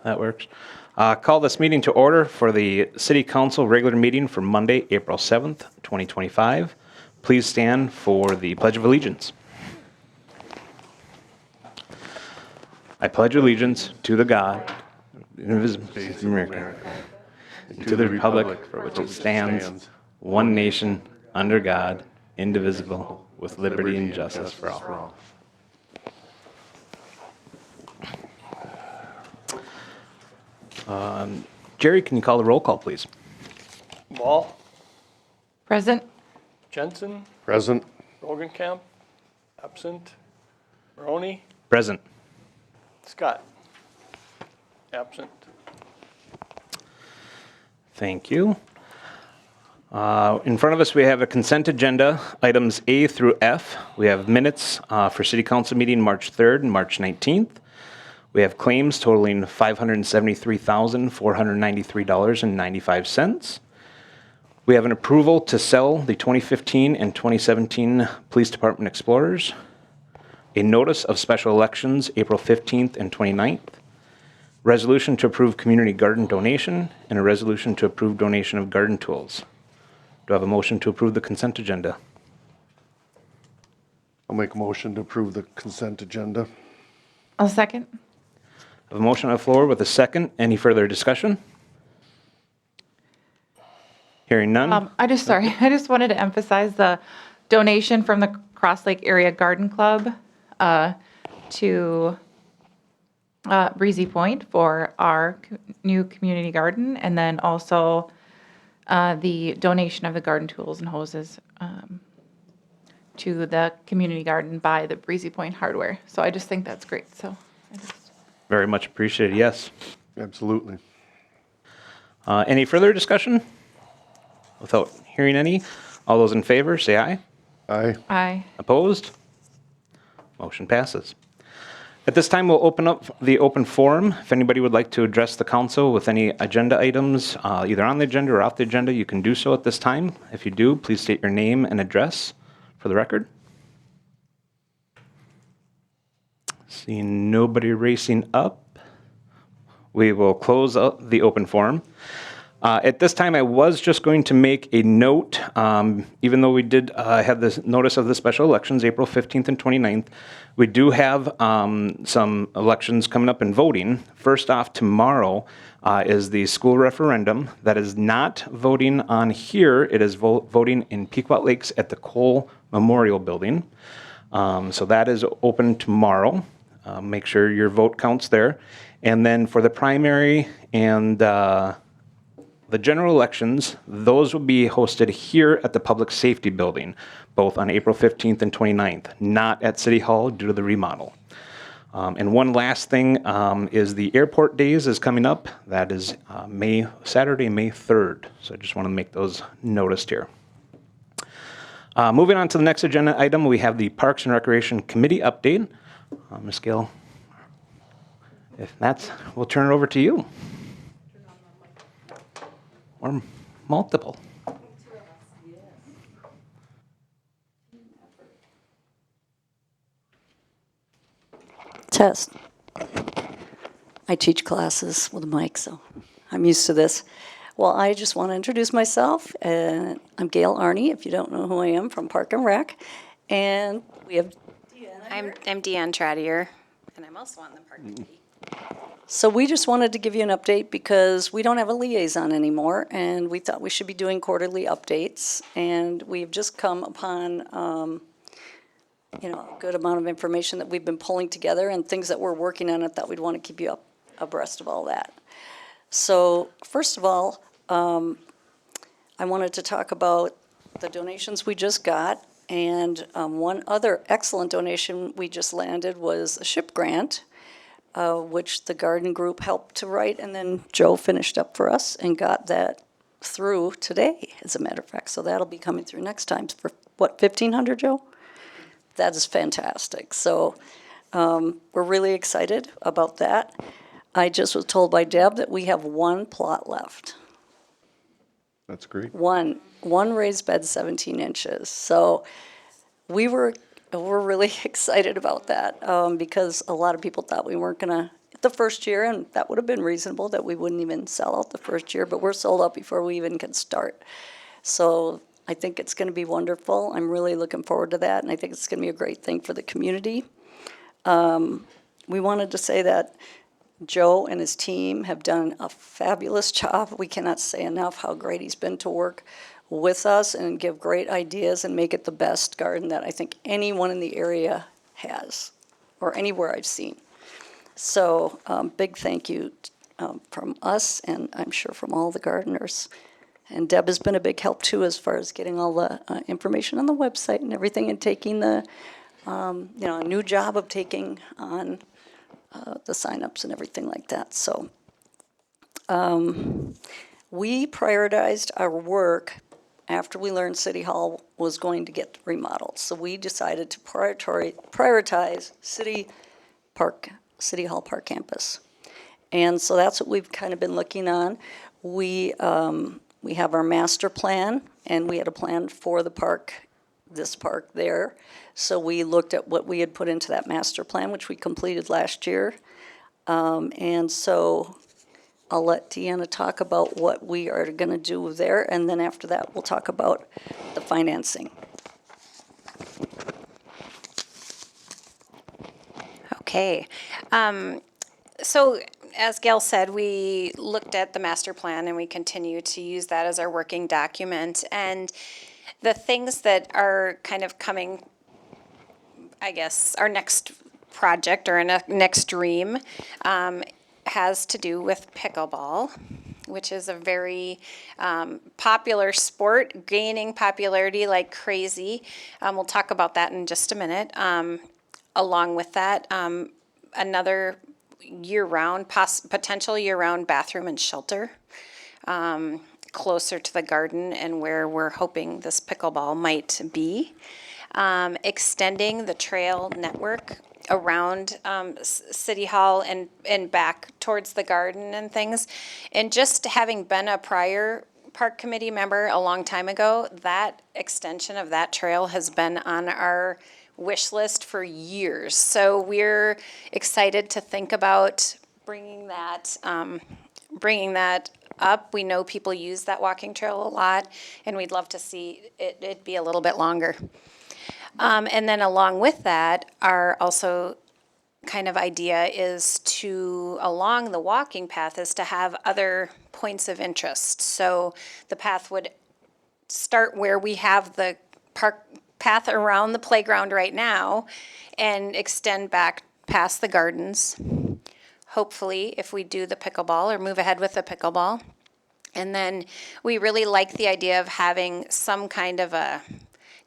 That works. Call this meeting to order for the City Council regular meeting for Monday, April 7th, 2025. Please stand for the Pledge of Allegiance. I pledge allegiance to the God, invisible of America, and to the republic for which it stands, one nation, under God, indivisible, with liberty and justice for all. Jerry, can you call the roll call, please? Wall, Present. Jensen, Present. Rogenkamp, absent. Maroney, Present. Scott, absent. Thank you. In front of us, we have a consent agenda, items A through F. We have minutes for City Council meeting March 3rd and March 19th. We have claims totaling $573,493.95. We have an approval to sell the 2015 and 2017 Police Department Explorers, a notice of special elections April 15th and 29th, resolution to approve community garden donation, and a resolution to approve donation of garden tools. Do I have a motion to approve the consent agenda? I'll make a motion to approve the consent agenda. I'll second. I have a motion on the floor with a second. Any further discussion? Hearing none. I just wanted to emphasize the donation from the Cross Lake Area Garden Club to Breezy Point for our new community garden, and then also the donation of the garden tools and hoses to the community garden by the Breezy Point Hardware. So I just think that's great. So Very much appreciated, yes. Absolutely. Any further discussion? Without hearing any, all those in favor, say aye. Aye. Aye. Opposed? Motion passes. At this time, we'll open up the open forum. If anybody would like to address the council with any agenda items, either on the agenda or off the agenda, you can do so at this time. If you do, please state your name and address for the record. Seeing nobody racing up, we will close out the open forum. At this time, I was just going to make a note, even though we did have this notice of the special elections, April 15th and 29th, we do have some elections coming up in voting. First off, tomorrow is the school referendum. That is not voting on here. It is voting in Pequot Lakes at the Cole Memorial Building. So that is open tomorrow. Make sure your vote counts there. And then for the primary and the general elections, those will be hosted here at the Public Safety Building, both on April 15th and 29th, not at City Hall due to the remodel. And one last thing is the Airport Days is coming up. That is Saturday, May 3rd. So I just want to make those noticed here. Moving on to the next agenda item, we have the Parks and Recreation Committee update. Ms. Gill, if that's, we'll turn it over to you. Or multiple. Test. I teach classes with a mic, so I'm used to this. Well, I just want to introduce myself. I'm Gail Arney, if you don't know who I am, from Park and Rec. And we have I'm Deanne Tradier, and I'm also on the park committee. So we just wanted to give you an update because we don't have a liaison anymore, and we thought we should be doing quarterly updates. And we've just come upon, a good amount of information that we've been pulling together and things that we're working on. I thought we'd want to keep you abreast of all that. So first of all, I wanted to talk about the donations we just got. And one other excellent donation we just landed was a SHIP grant, which the garden group helped to write, and then Joe finished up for us and got that through today, as a matter of fact. So that'll be coming through next time for, what, $1,500, Joe? That is fantastic. So we're really excited about that. I just was told by Deb that we have one plot left. That's great. One raised bed, 17 inches. So we're really excited about that because a lot of people thought we weren't going the first year, and that would have been reasonable that we wouldn't even sell out the first year, but we're sold out before we even can start. So I think it's going to be wonderful. I'm really looking forward to that, and I think it's going to be a great thing for the community. We wanted to say that Joe and his team have done a fabulous job. We cannot say enough how great he's been to work with us and give great ideas and make it the best garden that I think anyone in the area has, or anywhere I've seen. So big thank you from us, and I'm sure from all the gardeners. And Deb has been a big help too, as far as getting all the information on the website and everything, and taking the, a new job of taking on the signups and everything like that. So we prioritized our work after we learned City Hall was going to get remodeled. So we decided to prioritize City Hall Park Campus. And so that's what we've kind of been looking on. We have our master plan, and we had a plan for the park, this park there. So we looked at what we had put into that master plan, which we completed last year. And so I'll let Deanna talk about what we are going to do there, and then after that, we'll talk about the financing. Okay. So as Gail said, we looked at the master plan and we continue to use that as our working document. And the things that are kind of coming, I guess, our next project or our next dream has to do with pickleball, which is a very popular sport, gaining popularity like crazy. We'll talk about that in just a minute. Along with that, another year-round, potential year-round bathroom and shelter closer to the garden and where we're hoping this pickleball might be. Extending the trail network around City Hall and back towards the garden and things. And just having been a prior park committee member a long time ago, that extension of that trail has been on our wish list for years. So we're excited to think about bringing that up. We know people use that walking trail a lot, and we'd love to see it be a little bit longer. And then along with that, our also kind of idea is to, along the walking path, is to have other points of interest. So the path would start where we have the park path around the playground right now and extend back past the gardens. Hopefully, if we do the pickleball or move ahead with the pickleball. And then we really like the idea of having some kind of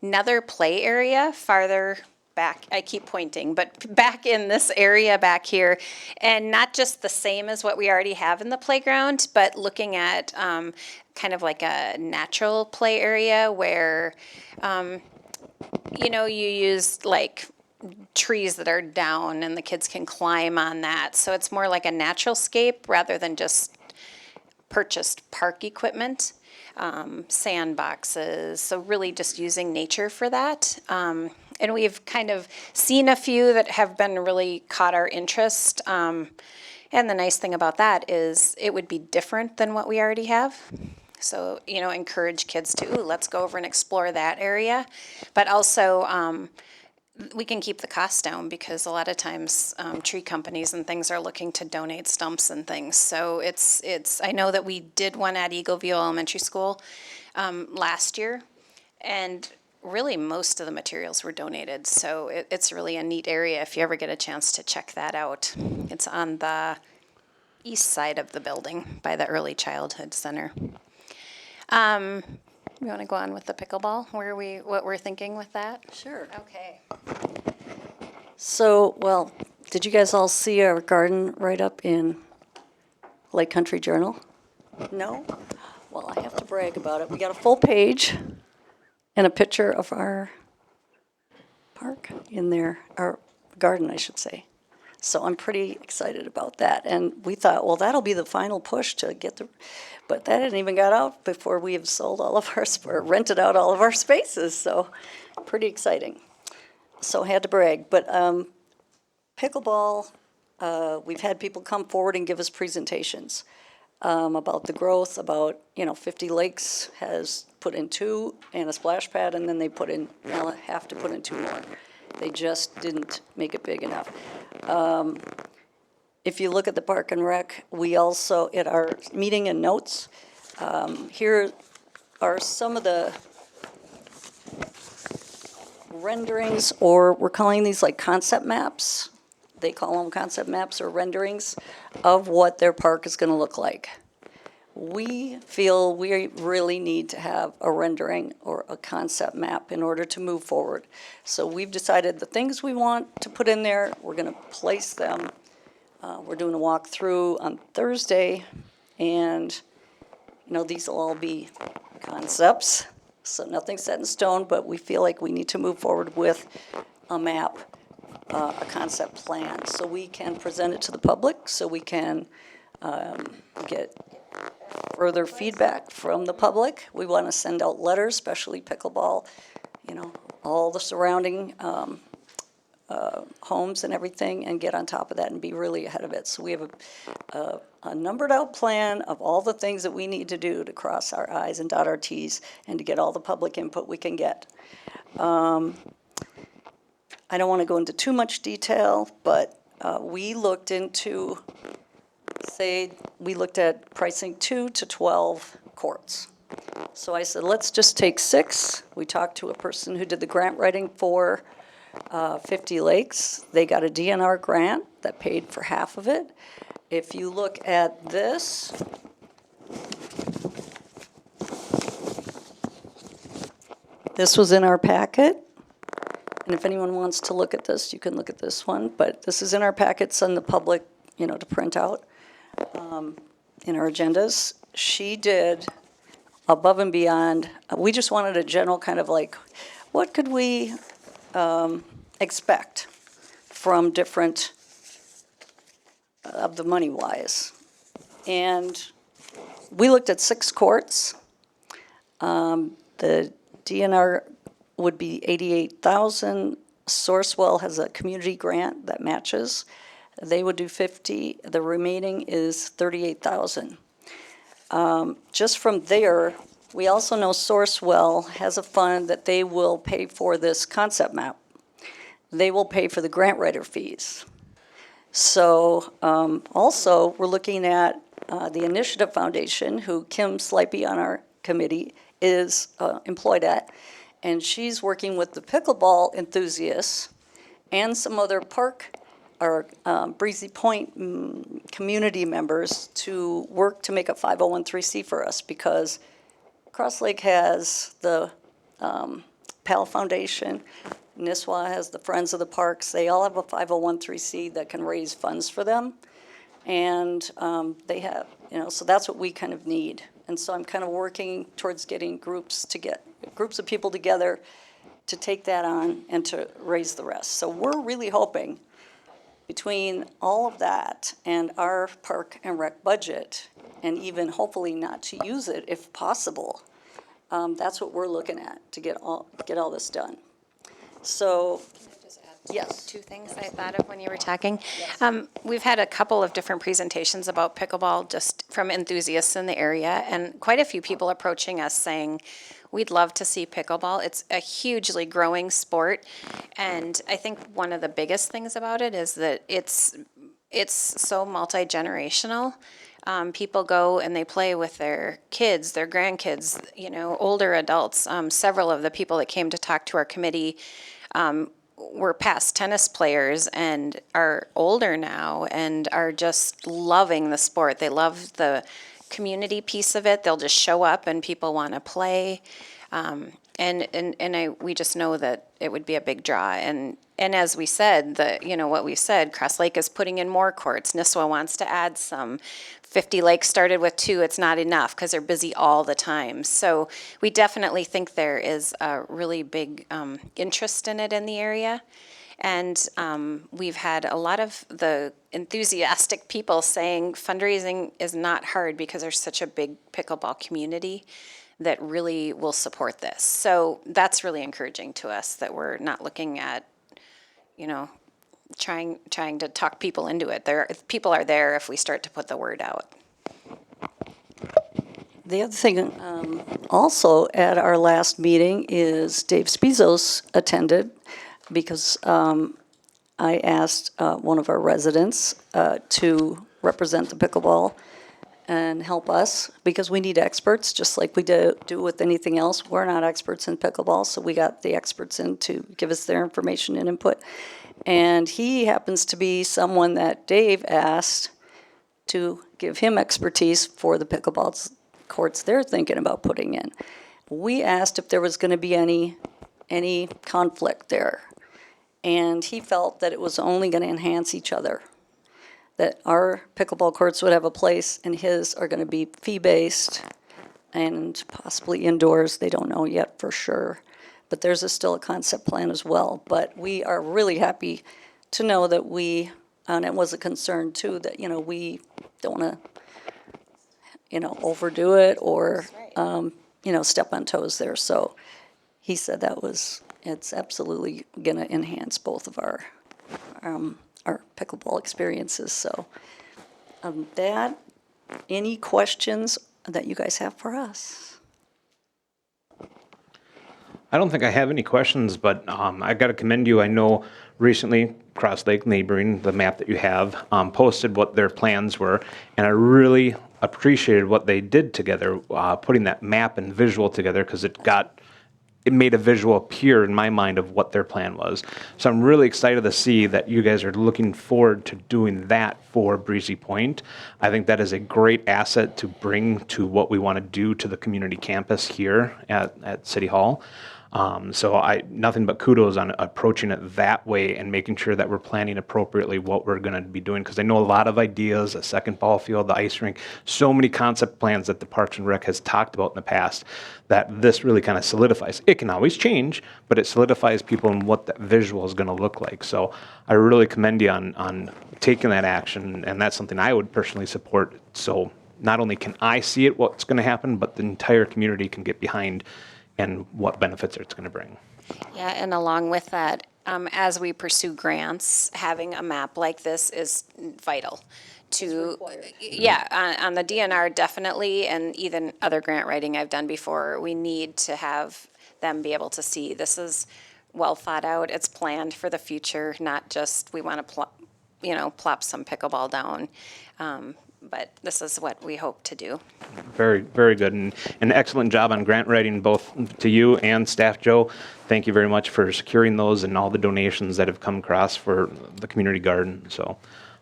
another play area farther back. I keep pointing, but back in this area back here, and not just the same as what we already have in the playground, but looking at kind of like a natural play area where, you use like trees that are down and the kids can climb on that. So it's more like a natural scape rather than just purchased park equipment, sandboxes. So really just using nature for that. And we've kind of seen a few that have been really caught our interest. And the nice thing about that is it would be different than what we already have. So, encourage kids to, let's go over and explore that area. But also, we can keep the costs down because a lot of times tree companies and things are looking to donate stumps and things. So I know that we did one at Eagle View Elementary School last year, and really most of the materials were donated. So it's really a neat area if you ever get a chance to check that out. It's on the east side of the building by the Early Childhood Center. You want to go on with the pickleball? What we're thinking with that? Sure. Okay. So, well, did you guys all see our garden write-up in Lake Country Journal? No? Well, I have to brag about it. We got a full page and a picture of our park in there, our garden, I should say. So I'm pretty excited about that. And we thought, well, that'll be the final push to get but that hadn't even got out before we have sold all of our, or rented out all of our spaces. So pretty exciting. So I had to brag. But pickleball, we've had people come forward and give us presentations about the growth, about, 50 Lakes has put in 2 and a splash pad, and then they have to put in 2 more. They just didn't make it big enough. If you look at the Park and Rec, we also, at our meeting and notes, here are some of the renderings, or we're calling these like concept maps. They call them concept maps or renderings of what their park is going to look like. We feel we really need to have a rendering or a concept map in order to move forward. So we've decided the things we want to put in there, we're going to place them. We're doing a walkthrough on Thursday, and, these will all be concepts, so nothing's set in stone, but we feel like we need to move forward with a map, a concept plan, so we can present it to the public, so we can get further feedback from the public. We want to send out letters, especially pickleball, all the surrounding homes and everything, and get on top of that and be really ahead of it. So we have a numbered out plan of all the things that we need to do to cross our i's and dot our t's and to get all the public input we can get. I don't want to go into too much detail, but we looked into, we looked at pricing 2 to 12 courts. So I said, let's just take 6. We talked to a person who did the grant writing for 50 Lakes. They got a DNR grant that paid for half of it. If you look at this, this was in our packet. And if anyone wants to look at this, you can look at this one. But this is in our packets on the public, to print out in our agendas. She did above and beyond. We just wanted a general kind of like, what could we expect from different of the money wise. And we looked at 6 courts. The DNR would be 88,000. Sourcewell has a community grant that matches. They would do 50. The remaining is 38,000. Just from there, we also know Sourcewell has a fund that they will pay for this concept map. They will pay for the grant writer fees. So also, we're looking at the Initiative Foundation, who Kim Slipey on our committee is employed at, and she's working with the pickleball enthusiasts and some other park or Breezy Point community members to work to make a 501(c) for us, because Cross Lake has the PAL Foundation, Nisswa has the Friends of the Parks. They all have a 501(c) that can raise funds for them. And they have, so that's what we kind of need. And so I'm kind of working towards getting groups of people together to take that on and to raise the rest. So we're really hoping between all of that and our park and rec budget, and even hopefully not to use it if possible, that's what we're looking at to get all this done. So, yes. 2 things I thought of when you were talking. We've had a couple of different presentations about pickleball just from enthusiasts in the area, and quite a few people approaching us saying, we'd love to see pickleball. It's a hugely growing sport, and I think one of the biggest things about it is that it's so multi-generational. People go and they play with their kids, their grandkids, older adults. Several of the people that came to talk to our committee were past tennis players and are older now and are just loving the sport. They love the community piece of it. They'll just show up and people want to play. We just know that it would be a big draw. And as we said, what we said, Cross Lake is putting in more courts. Nisswa wants to add some. 50 Lakes started with 2. It's not enough because they're busy all the time. So we definitely think there is a really big interest in it in the area. And we've had a lot of the enthusiastic people saying fundraising is not hard because there's such a big pickleball community that really will support this. So that's really encouraging to us that we're not looking at, trying to talk people into it. People are there if we start to put the word out. The other thing, also at our last meeting is Dave Spizos attended because I asked one of our residents to represent the pickleball and help us because we need experts, just like we do with anything else. We're not experts in pickleball, so we got the experts in to give us their information and input. And he happens to be someone that Dave asked to give him expertise for the pickleball courts they're thinking about putting in. We asked if there was going to be any conflict there, and he felt that it was only going to enhance each other, that our pickleball courts would have a place and his are going to be fee-based and possibly indoors. They don't know yet for sure, but there's still a concept plan as well. But we are really happy to know that and it was a concern too, that, we don't want to, overdo it or, step on toes there. So he said it's absolutely going to enhance both of our pickleball experiences. So any questions that you guys have for us? I don't think I have any questions, but I got to commend you. I know recently Cross Lake Neighboring, the map that you have, posted what their plans were, and I really appreciated what they did together, putting that map and visual together, because it made a visual appear in my mind of what their plan was. So I'm really excited to see that you guys are looking forward to doing that for Breezy Point. I think that is a great asset to bring to what we want to do to the community campus here at City Hall. So nothing but kudos on approaching it that way and making sure that we're planning appropriately what we're going to be doing. Because I know a lot of ideas, a second ball field, the ice rink, so many concept plans that the Parks and Rec has talked about in the past, that this really kind of solidifies. It can always change, but it solidifies people in what that visual is going to look like. So I really commend you on taking that action, and that's something I would personally support. So not only can I see it, what's going to happen, but the entire community can get behind and what benefits it's going to bring. Yeah, and along with that, as we pursue grants, having a map like this is vital to, on the DNR definitely, and even other grant writing I've done before, we need to have them be able to see this is well thought out, it's planned for the future, not just we want to plop some pickleball down. But this is what we hope to do. Very, very good, and an excellent job on grant writing, both to you and staff Joe. Thank you very much for securing those and all the donations that have come across for the community garden. So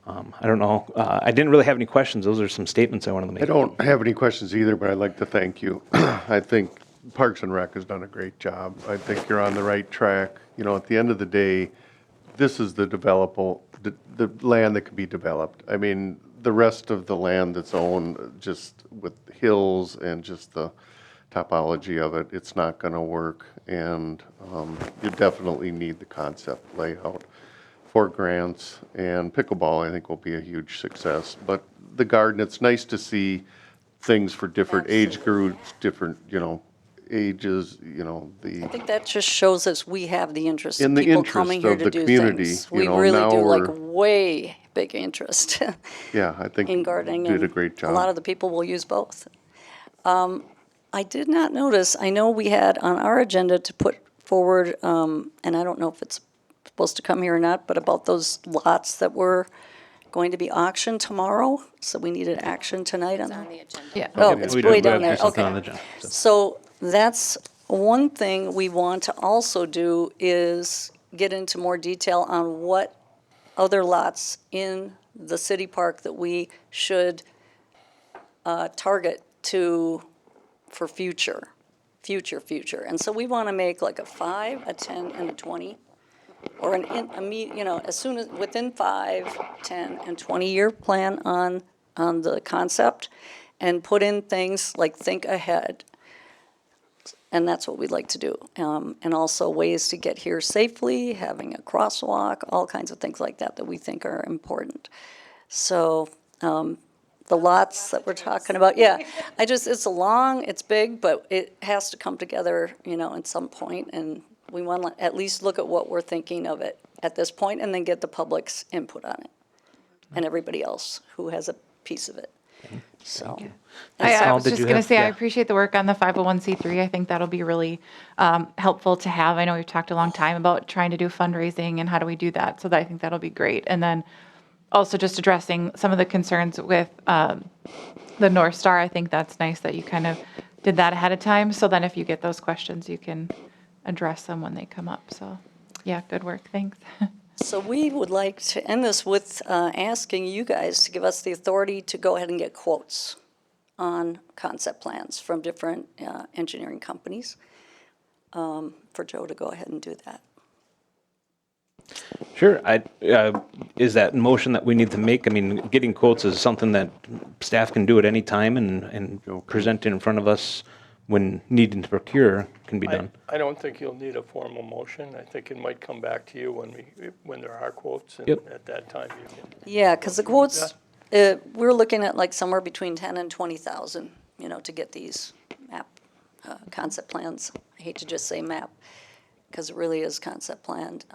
I don't know, I didn't really have any questions. Those are some statements I wanted to make. I don't have any questions either, but I'd like to thank you. I think Parks and Rec has done a great job. I think you're on the right track. At the end of the day, this is the land that can be developed. I mean, the rest of the land that's owned, just with hills and just the topology of it, it's not going to work. And you definitely need the concept layout for grants. And pickleball, I think, will be a huge success. But the garden, it's nice to see things for different age groups, different, ages, I think that just shows us we have the interest In of the people interest coming here of to the do community, things. you We know, really now do, like we're- way big interest Yeah, I think in you gardening. did a and great job. A lot of the people will use both. I did not notice, I know we had on our agenda to put forward, and I don't know if it's supposed to come here or not, but about those lots that were going to be auctioned tomorrow, so we needed action tonight on that. On the agenda. Yeah. Oh, Yeah, it's we way do down have there, something on the okay. agenda, so. So that's one thing we want to also do is get into more detail on what other lots in the city park that we should target for future. And so we want to make like a 5, a 10, and a 20, or as soon as, within 5, 10, and 20-year plan on the concept, and put in things like think ahead. And that's what we'd like to do. And also ways to get here safely, having a crosswalk, all kinds of things like that we think are important. So the lots that we're talking about, it's big, but it has to come together, at some point. And we want to at least look at what we're thinking of it at this point and then get the public's input on it and everybody else who has a piece of it. So, I Sal, was did just you going to have- say, I yeah. appreciate the work on the 501c3. I think that'll be really helpful to have. I know we've talked a long time about trying to do fundraising and how do we do that. So I think that'll be great. And then also just addressing some of the concerns with the North Star. I think that's nice that you kind of did that ahead of time. So then if you get those questions, you can address them when they come up. So yeah, good work. Thanks. so we would like to end this with asking you guys to give us the authority to go ahead and get quotes on concept plans from different engineering companies. For Joe to go ahead and do that. Sure. Is that motion that we need to make? I mean, getting quotes is something that staff can do at any time and present in front of us when needing to procure can be done. I don't think you'll need a formal motion. I think it might come back to you when there are quotes, and Yep. at that time you can. Yeah, because the quotes, we're looking at like somewhere between 10 and 20,000, to get these map, concept plans. I hate to just say map, because it really is concept planned.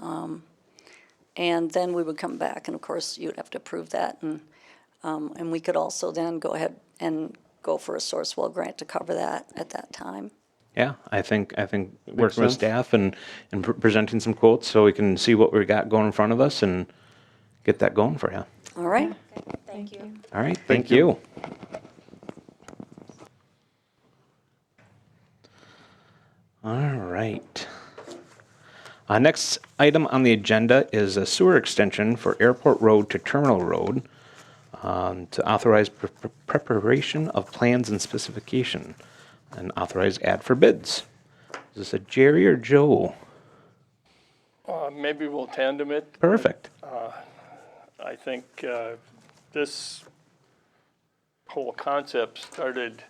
And then we would come back, and of course, you'd have to approve that, and we could also then go ahead and go for a Sourcewell grant to cover that at that time. Yeah, I think working with sense. staff and presenting some quotes so we can see what we got going in front of us and get that going for you. All right? Thank you. All right, thank you. All right. Next item on the agenda is a sewer extension for Airport Road to Terminal Road to authorize preparation of plans and specification and authorize ad for bids. Is this a Jerry or Joe? Maybe we'll tandem it. Perfect. I think this whole concept started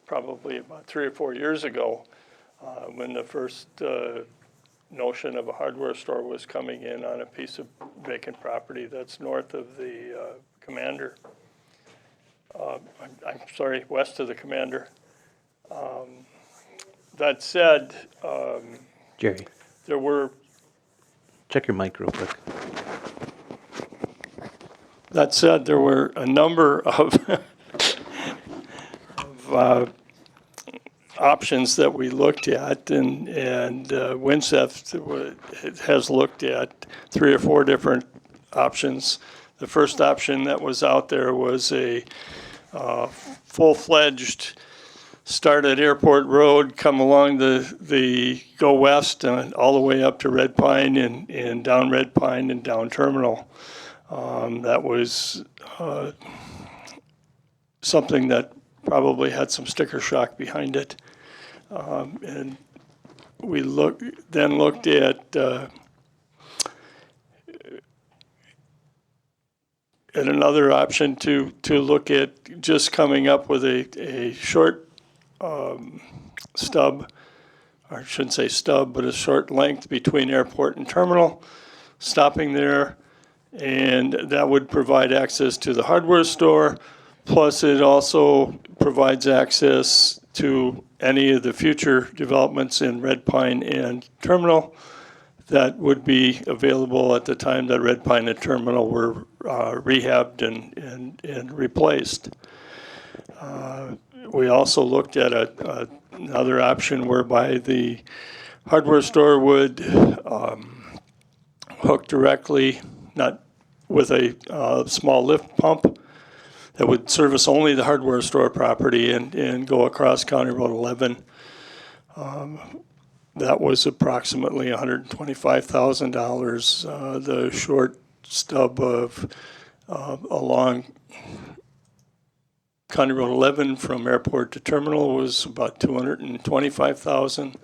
probably about 3 or 4 years ago when the first notion of a hardware store was coming in on a piece of vacant property that's north of the Commander. I'm sorry, west of the Commander. That said, Jerry, there were check your mic real quick. That said, there were a number of options that we looked at, and WinSEF has looked at 3 or 4 different options. The first option that was out there was a full-fledged start at Airport Road, come along the go west and all the way up to Red Pine and down Red Pine and down Terminal. That was something that probably had some sticker shock behind it. And we looked at another option to look at just coming up with a short stub, or I shouldn't say stub, but a short length between airport and terminal, stopping there, and that would provide access to the hardware store, plus it also provides access to any of the future developments in Red Pine and Terminal that would be available at the time that Red Pine and Terminal were rehabbed and replaced. We also looked at another option whereby the hardware store would hook directly, not with a small lift pump, that would service only the hardware store property and go across County Road 11. That was approximately $125,000. The short stub of along County Road 11 from airport to terminal was about $225,000,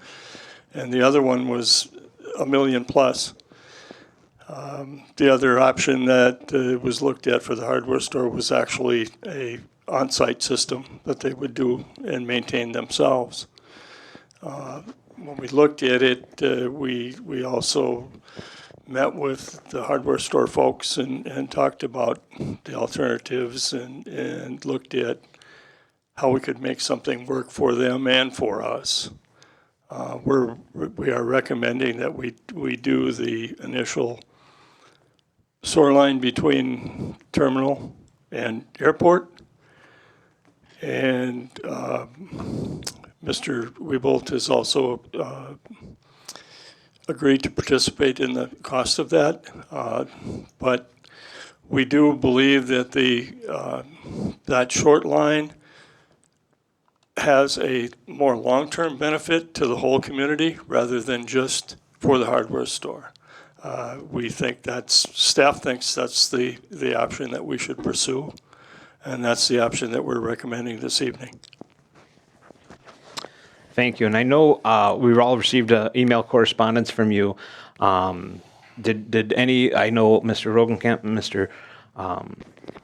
and the other one was $1 million plus. The other option that was looked at for the hardware store was actually a on-site system that they would do and maintain themselves. When we looked at it, we also met with the hardware store folks and talked about the alternatives and looked at how we could make something work for them and for us. We are recommending that we do the initial sewer line between terminal and airport. And Mr. Wiebolt has also agreed to participate in the cost of that. But we do believe that that short line has a more long-term benefit to the whole community rather than just for the hardware store. We think staff thinks that's the option that we should pursue, and that's the option that we're recommending this evening. Thank you. And I know we've all received email correspondence from you. Did any, I know Mr. Rogenkamp and Mr.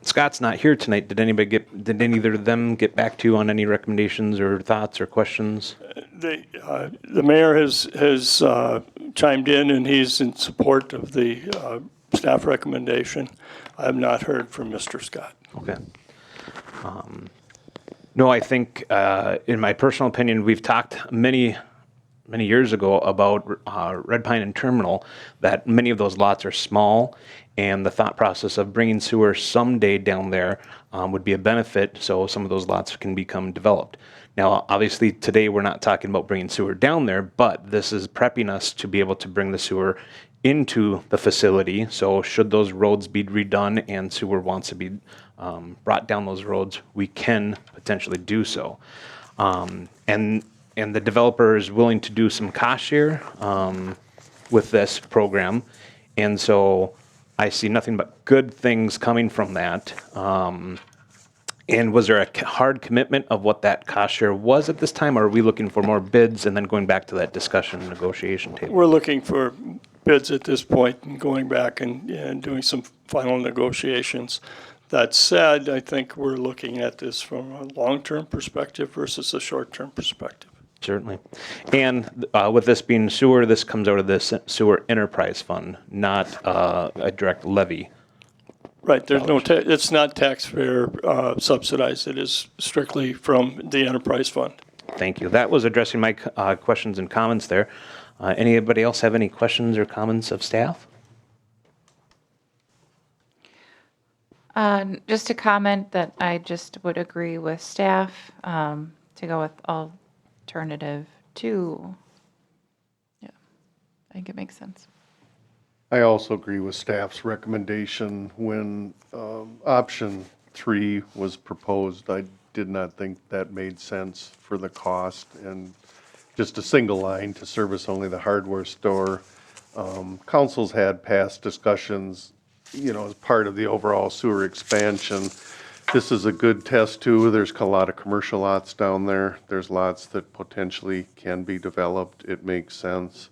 Scott's not here tonight. Did either of them get back to you on any recommendations or thoughts or questions? The mayor has chimed in, and he's in support of the staff recommendation. I have not heard from Mr. Scott. Okay. No, I think, in my personal opinion, we've talked many years ago about Red Pine and Terminal, that many of those lots are small, and the thought process of bringing sewer someday down there would be a benefit, so some of those lots can become developed. Now, obviously, today we're not talking about bringing sewer down there, but this is prepping us to be able to bring the sewer into the facility. So should those roads be redone and sewer wants to be brought down those roads, we can potentially do so. And the developer is willing to do some cost share with this program. And so I see nothing but good things coming from that. And was there a hard commitment of what that cost share was at this time, or are we looking for more bids and then going back to that discussion and negotiation table? We're looking for bids at this point and going back and doing some final negotiations. That said, I think we're looking at this from a long-term perspective versus a short-term perspective. Certainly. And with this being sewer, this comes out of the sewer enterprise fund, not a direct levy. Right, there's no, it's not taxpayer subsidized. It is strictly from the enterprise fund. Thank you. That was addressing my questions and comments there. Anybody else have any questions or comments of staff? Just a comment that I just would agree with staff to go with alternative 2. Yeah, I think it makes sense. I also agree with staff's recommendation. When option 3 was proposed, I did not think that made sense for the cost, and just a single line to service only the hardware store. Council's had past discussions, as part of the overall sewer expansion. This is a good test too. There's a lot of commercial lots down there. There's lots that potentially can be developed. It makes sense.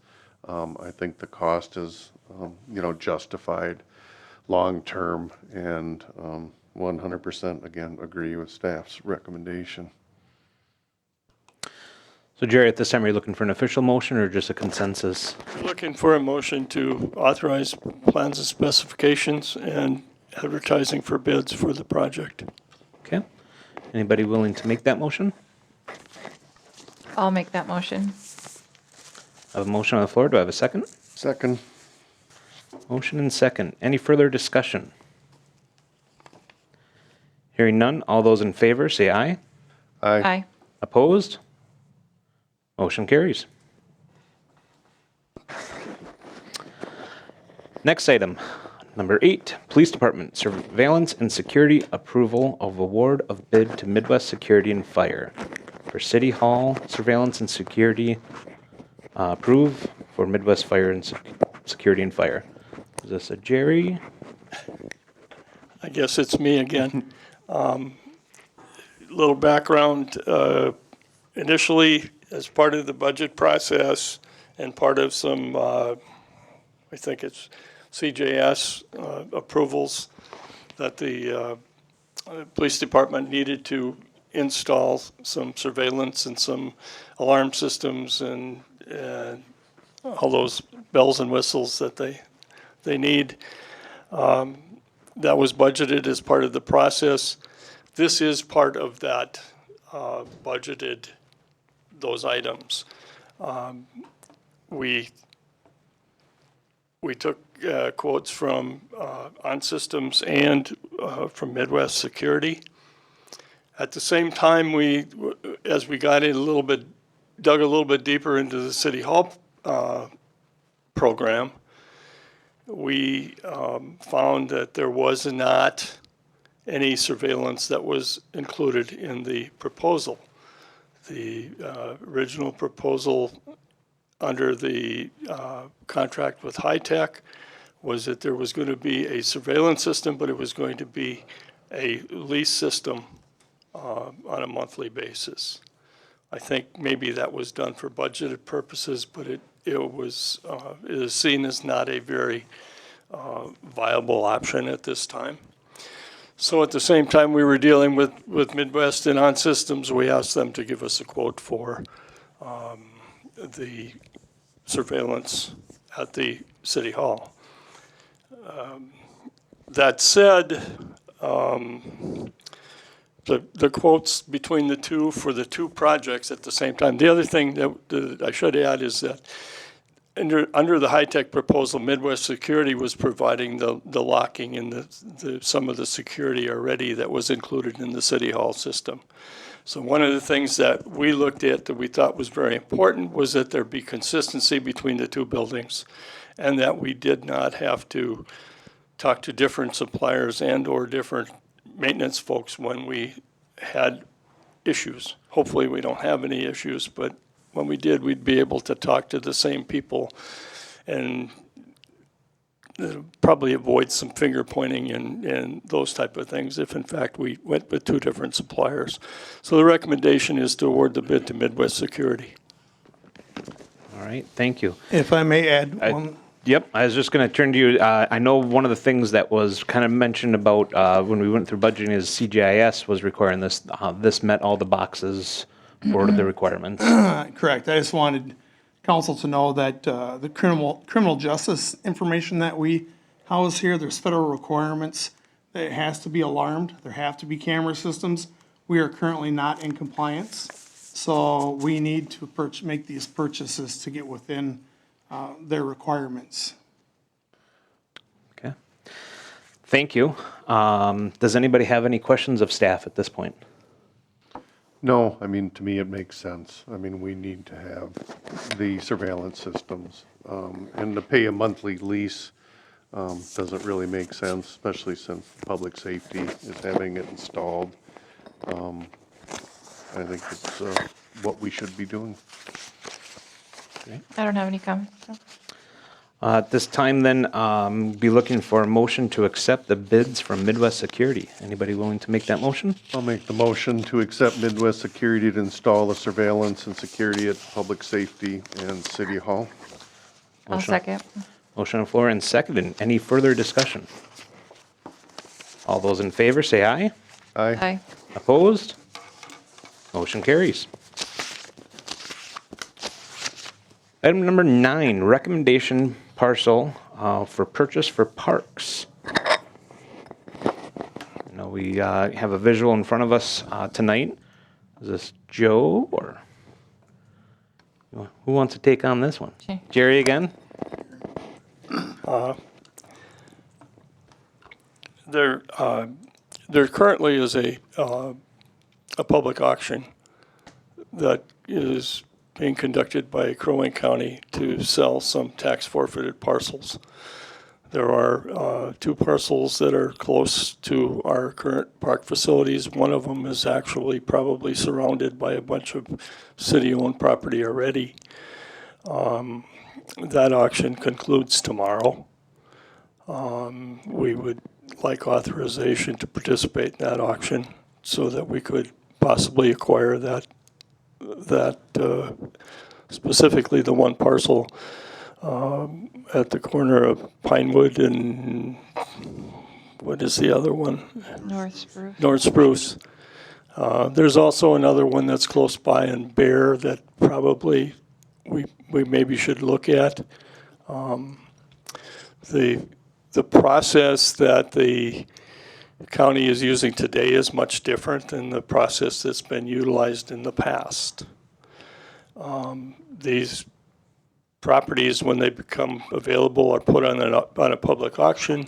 I think the cost is, justified long-term, and 100% again agree with staff's recommendation. So Jerry, at this time, are you looking for an official motion or just a consensus? Looking for a motion to authorize plans and specifications and advertising for bids for the project. Okay. Anybody willing to make that motion? I'll make that motion. I have a motion on the floor. Do I have a second? Second. Motion and second. Any further discussion? Hearing none, all those in favor say aye. Aye. Opposed? Motion carries. Next item, number 8, Police Department Surveillance and Security Approval of Award of Bid to Midwest Security and Fire for City Hall Surveillance and Security approve for Midwest Fire and Security and Fire. Is this a Jerry? I guess it's me again. Little background, initially, as part of the budget process and part of some, I think it's CJS approvals, that the police department needed to install some surveillance and some alarm systems and all those bells and whistles that they need. That was budgeted as part of the process. This is part of that budgeted, those items. We took quotes from OnSystems and from Midwest Security. At the same time, as we got in dug a little bit deeper into the City Hall program, we found that there was not any surveillance that was included in the proposal. The original proposal under the contract with High Tech was that there was going to be a surveillance system, but it was going to be a lease system on a monthly basis. I think maybe that was done for budgeted purposes, but it is seen as not a very viable option at this time. So at the same time we were dealing with Midwest and OnSystems, we asked them to give us a quote for the surveillance at the City Hall. That said, the quotes between the two for the two projects at the same time. The other thing that I should add is that under the high-tech proposal, Midwest Security was providing the locking and some of the security already that was included in the City Hall system. So one of the things that we looked at that we thought was very important was that there be consistency between the two buildings and that we did not have to talk to different suppliers and or different maintenance folks when we had issues. Hopefully we don't have any issues, but when we did, we'd be able to talk to the same people and probably avoid some finger pointing and those type of things if in fact we went with two different suppliers. So the recommendation is to award the bid to Midwest Security. All right, thank you. If I may add one. Yep, I was just going to turn to you. I know one of the things that was kind of mentioned about when we went through budgeting is CGIS was requiring this. This met all the boxes for the requirements. Correct. I just wanted council to know that the criminal justice information that we house here, there's federal requirements that it has to be alarmed. There have to be camera systems. We are currently not in compliance. So we need to make these purchases to get within their requirements. Okay. Thank you. Does anybody have any questions of staff at this point? No, I mean, to me, it makes sense. I mean, we need to have the surveillance systems. And to pay a monthly lease doesn't really make sense, especially since public safety is having it installed. I think it's what we should be doing. I don't have any comments. So. At this time, then, be looking for a motion to accept the bids from Midwest Security. Anybody willing to make that motion? I'll make the motion to accept Midwest Security to install the surveillance and security at public safety and City Hall. I'll second. Motion on the floor and seconded. Any further discussion? All those in favor say aye. Aye. Opposed? Motion carries. Item number 9, recommendation parcel for purchase for parks. Now we have a visual in front of us tonight. Is this Joe or who wants to take on this one? Okay. Jerry again? There currently is a public auction that is being conducted by Crow Wing County to sell some tax forfeited parcels. There are 2 parcels that are close to our current park facilities. One of them is actually probably surrounded by a bunch of city-owned property already. That auction concludes tomorrow. We would like authorization to participate in that auction so that we could possibly acquire that specifically the one parcel at the corner of Pinewood and what is the other one? North Spruce. North Spruce. There's also another one that's close by in Bear that probably we maybe should look at. The process that the county is using today is much different than the process that's been utilized in the past. These properties, when they become available, are put on a public auction.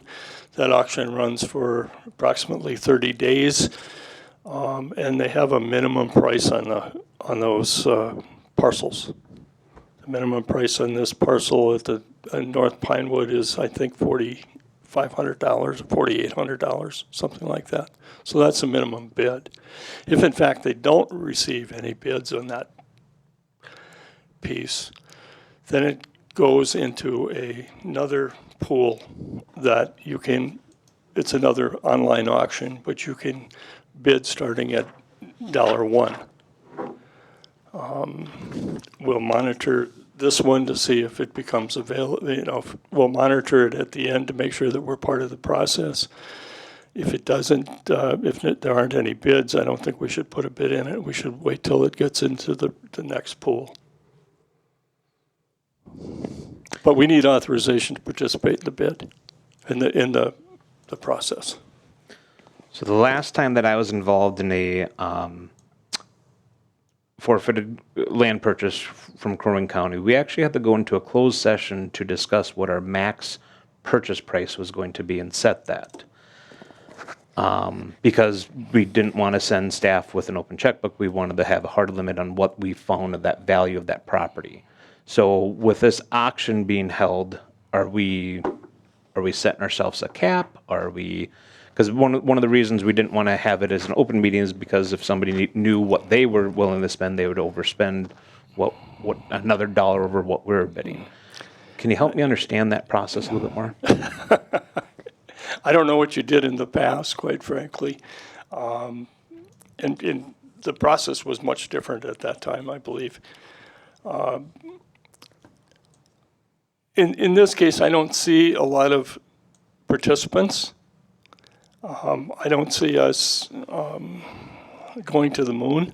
That auction runs for approximately 30 days, and they have a minimum price on those parcels. The minimum price on this parcel at the North Pinewood is, I think, $4,500 or $4,800, something like that. So that's a minimum bid. If in fact they don't receive any bids on that piece, then it goes into another pool that you can, it's another online auction, but you can bid starting at $1. We'll monitor this one to see if it becomes available, we'll monitor it at the end to make sure that we're part of the process. If it doesn't, if there aren't any bids, I don't think we should put a bid in it. We should wait till it gets into the next pool. But we need authorization to participate in the bid, in the process. So the last time that I was involved in a forfeited land purchase from Crow Wing County, we actually had to go into a closed session to discuss what our max purchase price was going to be and set that. Because we didn't want to send staff with an open checkbook, we wanted to have a hard limit on what we found of that value of that property. So with this auction being held, are we setting ourselves a cap? Are we, because one of the reasons we didn't want to have it as an open meeting is because if somebody knew what they were willing to spend, they would overspend what another dollar over what we were bidding. Can you help me understand that process a little bit more? I don't know what you did in the past, quite frankly. And the process was much different at that time, I believe. In this case, I don't see a lot of participants. I don't see us going to the moon.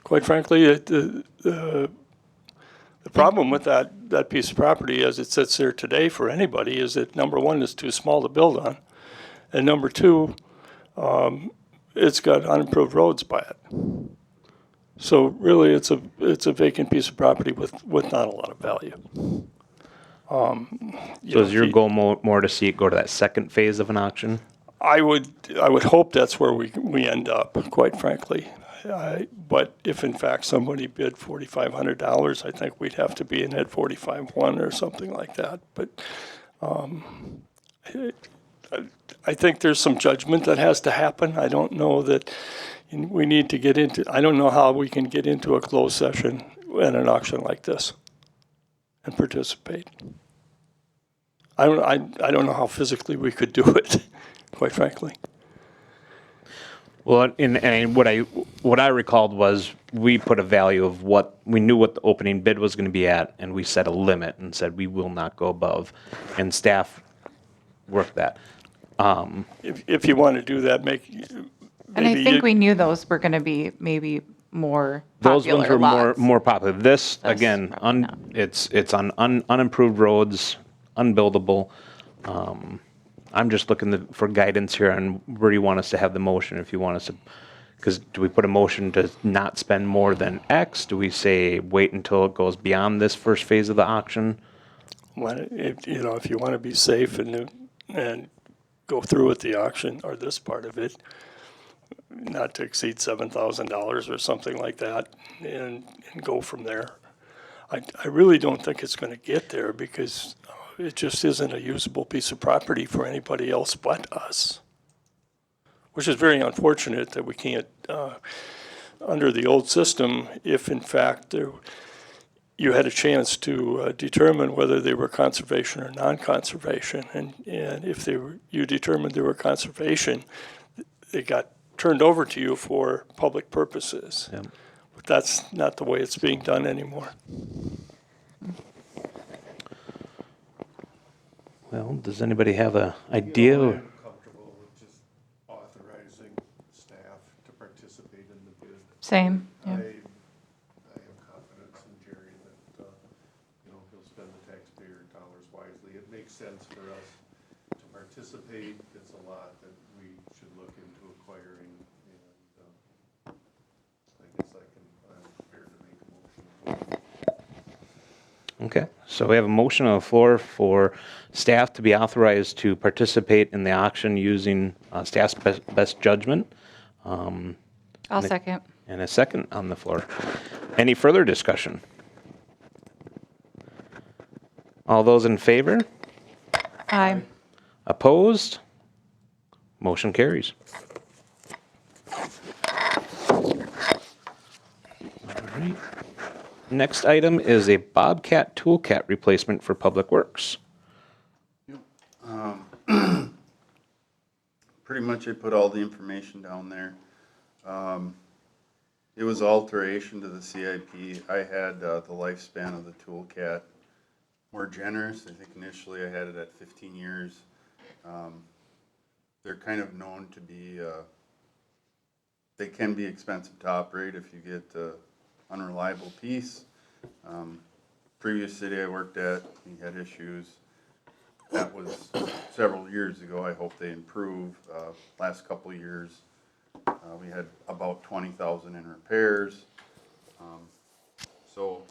Quite frankly, the problem with that piece of property as it sits there today for anybody is that, number one, it's too small to build on. And number two, it's got unimproved roads by it. So really, it's a vacant piece of property with not a lot of value. So is your goal more to see it go to that second phase of an auction? I would hope that's where we end up, quite frankly. But if in fact somebody bid $4,500, I think we'd have to be in at 45.1 or something like that. But I think there's some judgment that has to happen. I don't know that we need to get into. I don't know how we can get into a closed session at an auction like this and participate. I don't know how physically we could do it, quite frankly. Well, and what I recalled was we put a value of what we knew what the opening bid was going to be at, and we set a limit and said we will not go above, and staff worked that. If you want to do that, And I think we knew those were going to be maybe more Those popular ones were lots. more popular. This again, probably not. it's on unimproved roads, unbuildable. I'm just looking for guidance here on where you want us to have the motion. If you want us to, because do we put a motion to not spend more than X? Do we say wait until it goes beyond this first phase of the auction? If you want to be safe and go through with the auction or this part of it, not to exceed $7,000 or something like that, and go from there. I really don't think it's going to get there because it just isn't a usable piece of property for anybody else but us, which is very unfortunate that we can't, under the old system, if in fact you had a chance to determine whether they were conservation or non-conservation, and if you determined they were conservation, they got turned over to you for public purposes. Yep. But that's not the way it's being done anymore. Well, does anybody have an idea? I'm comfortable with just authorizing staff to participate in the bid. Same, yeah. I have confidence in Jerry that, he'll spend the taxpayer dollars wisely. It makes sense for us to participate. It's a lot that we should look into acquiring, and I guess I'm prepared to make a motion. Okay, so we have a motion on the floor for staff to be authorized to participate in the auction using staff's best judgment, I'll second. and a second on the floor. Any further discussion? All those in favor? Aye. Opposed? Motion carries. All right. Next item is a Bobcat Toolcat replacement for Public Works. Pretty much I put all the information down there. It was alteration to the CIP. I had the lifespan of the Toolcat more generous. I think initially I had it at 15 years. They're kind of known to be, they can be expensive to operate if you get unreliable piece. Previous city I worked at, we had issues. That was several years ago. I hope they improve. Last couple of years, we had about 20,000 in repairs. So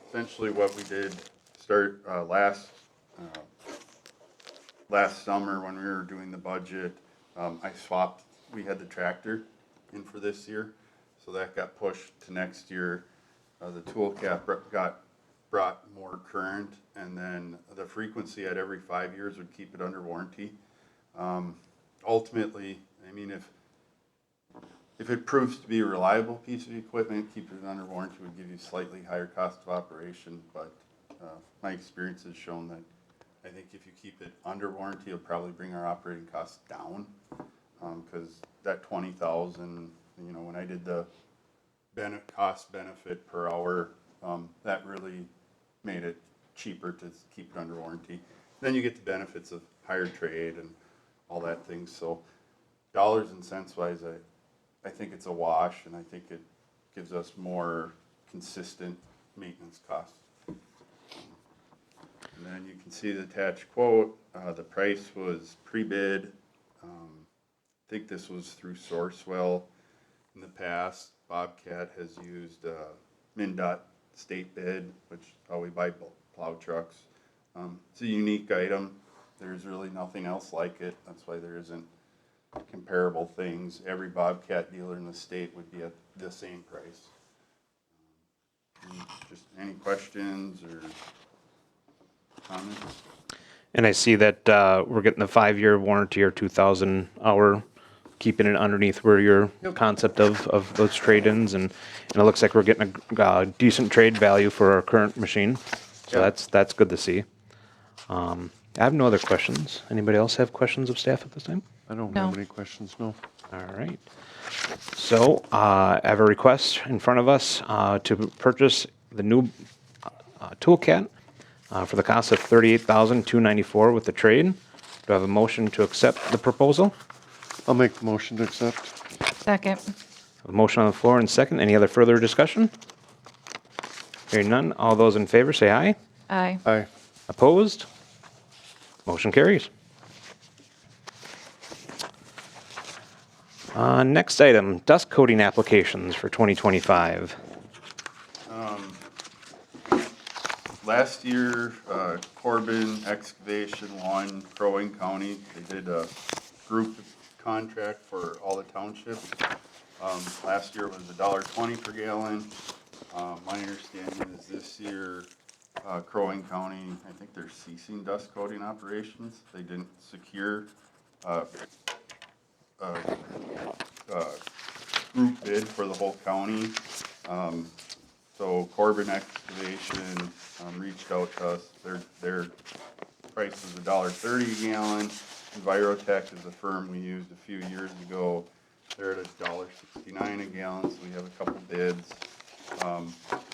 essentially what we did start last summer when we were doing the budget, I swapped, we had the tractor in for this year. So that got pushed to next year. The Toolcat got brought more current, and then the frequency at every 5 years would keep it under warranty. Ultimately, I mean, if it proves to be a reliable piece of equipment, keeping it under warranty would give you slightly higher cost of operation, but my experience has shown that I think if you keep it under warranty, it'll probably bring our operating costs down, because that 20,000, you know, when I did the cost benefit per hour, that really made it cheaper to keep it under warranty. Then you get the benefits of higher trade and all that things. So dollars and cents wise, I think it's a wash, and I think it gives us more consistent maintenance costs. And then you can see the attached quote. The price was pre-bid. I think this was through Sourcewell in the past. Bobcat has used MnDOT state bid, which is how we buy plow trucks. It's a unique item. There's really nothing else like it. That's why there isn't comparable things. Every Bobcat dealer in the state would be at the same price. Just any questions or comments? And I see that we're getting the 5-year warranty or 2,000 hour, keeping it underneath where your concept of those trade-ins, and it looks like we're getting a decent trade value for our current machine. So Yeah. that's good to see. I have no other questions. Anybody else have questions of staff at this time? I don't No. have any questions, no. All right. So I have a request in front of us to purchase the new Toolcat for the cost of $38,294 with the trade. Do I have a motion to accept the proposal? I'll make the motion to accept. Second. A motion on the floor and second. Any other further discussion? Hearing none. All those in favor say aye. Aye. Aye. Opposed? Motion carries. Next item, dust coating applications for 2025. Last year, Corbin Excavation won Crow Wing County. They did a group contract for all the townships. Last year it was $1.20 per gallon. My understanding is this year, Crow Wing County, I think they're ceasing dust coating operations. They didn't secure group bid for the whole county. So Corbin Excavation reached out to us. Their price is $1.30 a gallon. Envirotech is a firm we used a few years ago. They're at $1.69 a gallon, so we have a couple bids.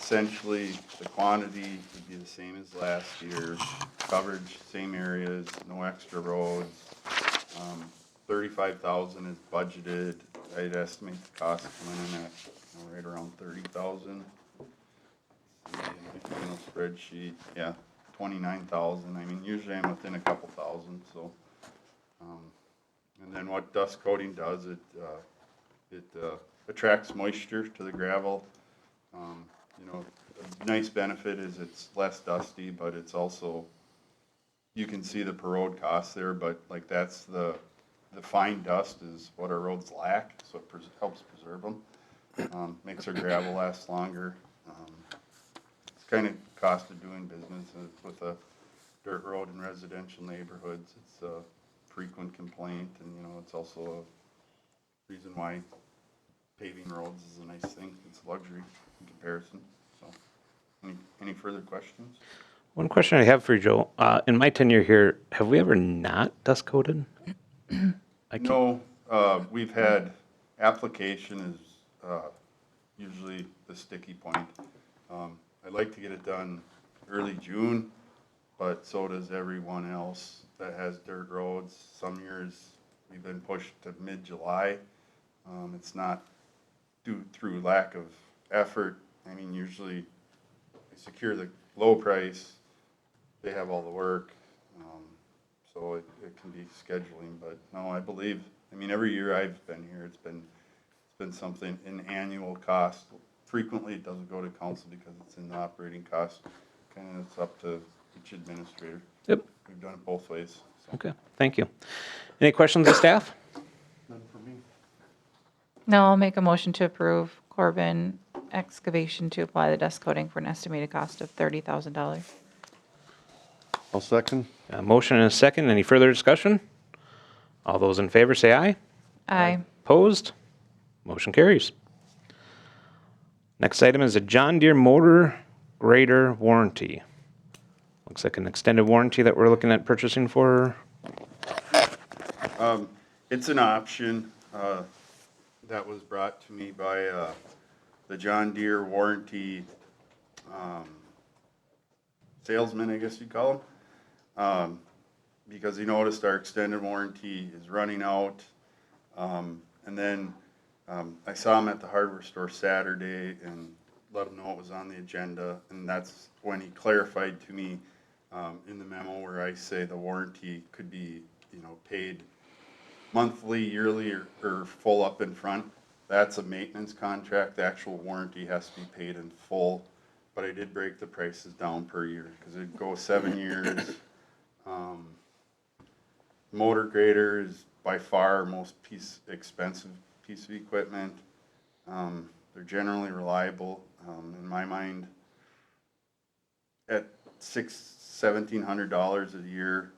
Essentially, the quantity would be the same as last year. Coverage, same areas, no extra roads. 35,000 is budgeted. I'd estimate the cost coming in at right around 30,000. Spreadsheet, yeah, 29,000. I mean, usually I'm within a couple thousand. So, and then what dust coating does, it attracts moisture to the gravel. You know, a nice benefit is it's less dusty, but it's also, you can see the per road cost there, but like that's the fine dust is what our roads lack, so it helps preserve them. Makes our gravel last longer. It's kind of cost of doing business with a dirt road in residential neighborhoods. It's a frequent complaint, and you know, it's also a reason why paving roads is a nice thing. It's a luxury in comparison. So, any further questions? One question I have for you, Joe. In my tenure here, have we ever not dust coated? No, we've had, application is usually the sticky point. I'd like to get it done early June, but so does everyone else that has dirt roads. Some years we've been pushed to mid-July. It's not due through lack of effort. I mean, usually they secure the low price, they have all the work. So it can be scheduling, but no, I believe, I mean, every year I've been here, it's been something, an annual cost. Frequently, it doesn't go to council because it's in the operating cost. Kind of it's up to each administrator. Yep. We've done it both ways. So. Okay, thank you. Any questions of staff? None for me. No, I'll make a motion to approve Corbin Excavation to apply the dust coating for an estimated cost of $30,000. I'll second. A motion and a second. Any further discussion? All those in favor say aye. Aye. Opposed? Motion carries. Next item is a John Deere motor grader warranty. Looks like an extended warranty that we're looking at purchasing for. It's an option that was brought to me by the John Deere warranty salesman, I guess you'd call him, because he noticed our extended warranty is running out. And then I saw him at the hardware store Saturday and let him know it was on the agenda. And that's when he clarified to me in the memo where I say the warranty could be, paid monthly, yearly, or full up in front. That's a maintenance contract. The actual warranty has to be paid in full. But I did break the prices down per year because it'd go 7 years. Motor grader is by far our most expensive piece of equipment. They're generally reliable. In my mind, at $1,700 a year,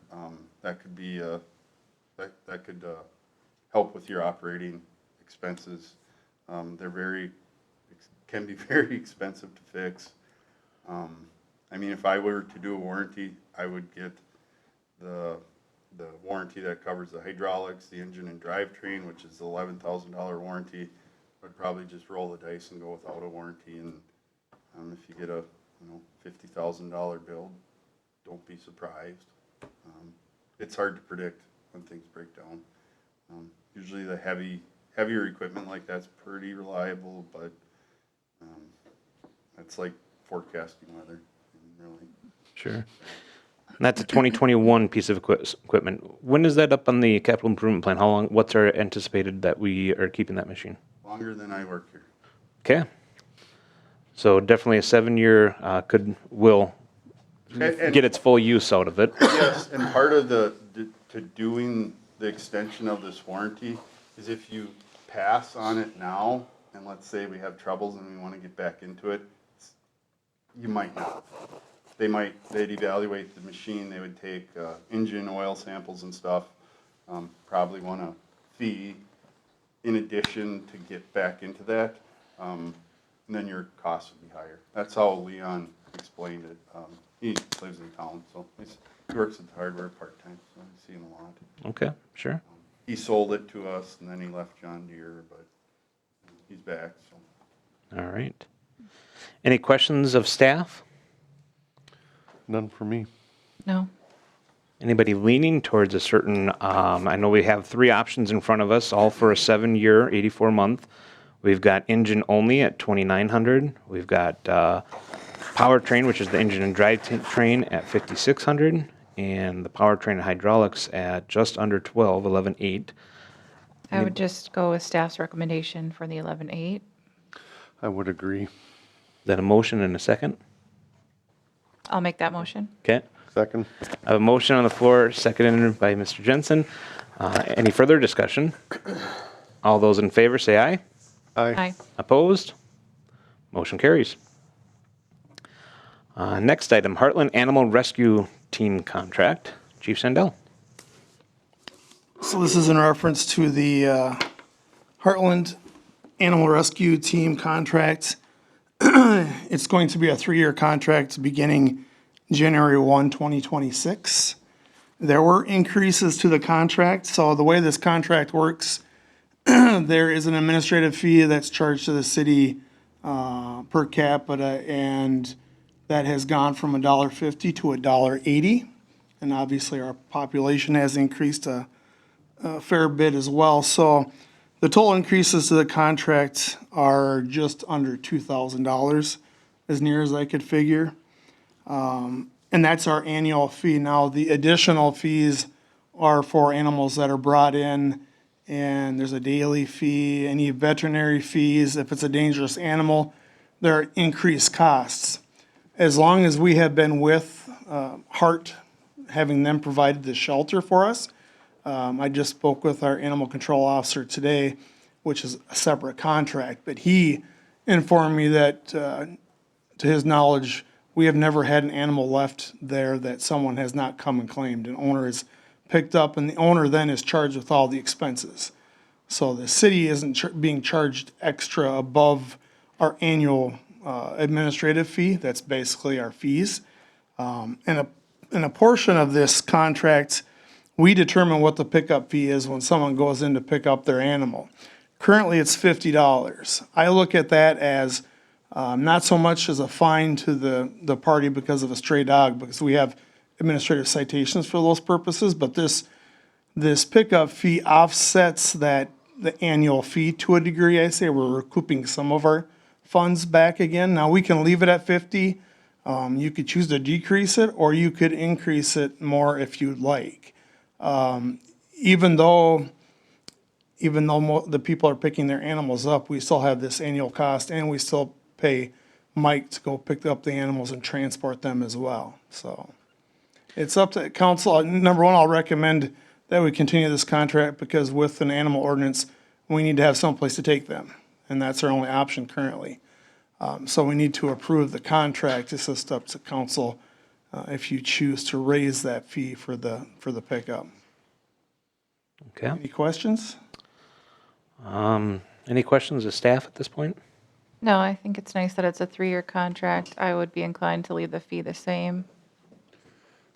that could be that could help with your operating expenses. They're can be very expensive to fix. I mean, if I were to do a warranty, I would get the warranty that covers the hydraulics, the engine and drivetrain, which is the $11,000 warranty. I'd probably just roll the dice and go without a warranty. And if you get a $50,000 bill, don't be surprised. It's hard to predict when things break down. Usually the heavier equipment like that's pretty reliable, but it's like forecasting weather, really. Sure. And that's a 2021 piece of equipment. When is that up on the capital improvement plan? How long, what's our anticipated that we are keeping that machine? Longer than I work here. Okay. So definitely a 7-year will And- get its full use out of it. Yes, and part of to doing the extension of this warranty is if you pass on it now, and let's say we have troubles and we want to get back into it, you might not. They'd evaluate the machine, they would take engine oil samples and stuff, probably want a fee in addition to get back into that, and then your costs would be higher. That's how Leon explained it. He lives in town, so he works at the hardware part-time, so I see him a lot. Okay, sure. He sold it to us, and then he left John Deere, but he's back, so. All right. Any questions of staff? None for me. No. Anybody leaning towards a certain, I know we have 3 options in front of us, all for a 7-year, 84-month. We've got engine only at $2,900. We've got powertrain, which is the engine and drivetrain, at $5,600, and the powertrain and hydraulics at just under $11,800. I would just go with staff's recommendation for the 11.8. I would agree. Then a motion and a second. I'll make that motion. Okay. Second? I have a motion on the floor, seconded by Mr. Jensen. Any further discussion? All those in favor say aye. Aye. Opposed? Motion carries. Next item, Heartland Animal Rescue Team Contract. Chief Sandell. So this is in reference to the Heartland Animal Rescue Team contract. It's going to be a 3-year contract beginning January 1, 2026. There were increases to the contract, so the way this contract works, there is an administrative fee that's charged to the city per capita, and that has gone from $1.50 to $1.80. And obviously, our population has increased a fair bit as well. So the total increases to the contract are just under $2,000, as near as I could figure. And that's our annual fee. Now, the additional fees are for animals that are brought in, and there's a daily fee, any veterinary fees. If it's a dangerous animal, there are increased costs. As long as we have been with Hart, having them provided the shelter for us, I just spoke with our animal control officer today, which is a separate contract, but he informed me that, to his knowledge, we have never had an animal left there that someone has not come and claimed. An owner is picked up, and the owner then is charged with all the expenses. So the city isn't being charged extra above our annual administrative fee. That's basically our fees. And a portion of this contract, we determine what the pickup fee is when someone goes in to pick up their animal. Currently, it's $50. I look at that as not so much as a fine to the party because of a stray dog, because we have administrative citations for those purposes, but this pickup fee offsets the annual fee to a degree. I say we're recouping some of our funds back again. Now, we can leave it at 50. You could choose to decrease it, or you could increase it more if you'd like. Even though the people are picking their animals up, we still have this annual cost, and we still pay Mike to go pick up the animals and transport them as well. So it's up to council. Number one, I'll recommend that we continue this contract, because with an animal ordinance, we need to have someplace to take them, and that's our only option currently. So we need to approve the contract. It's just up to council if you choose to raise that fee for the pickup. Okay. Any questions? Any questions of staff at this point? No, I think it's nice that it's a 3-year contract. I would be inclined to leave the fee the same.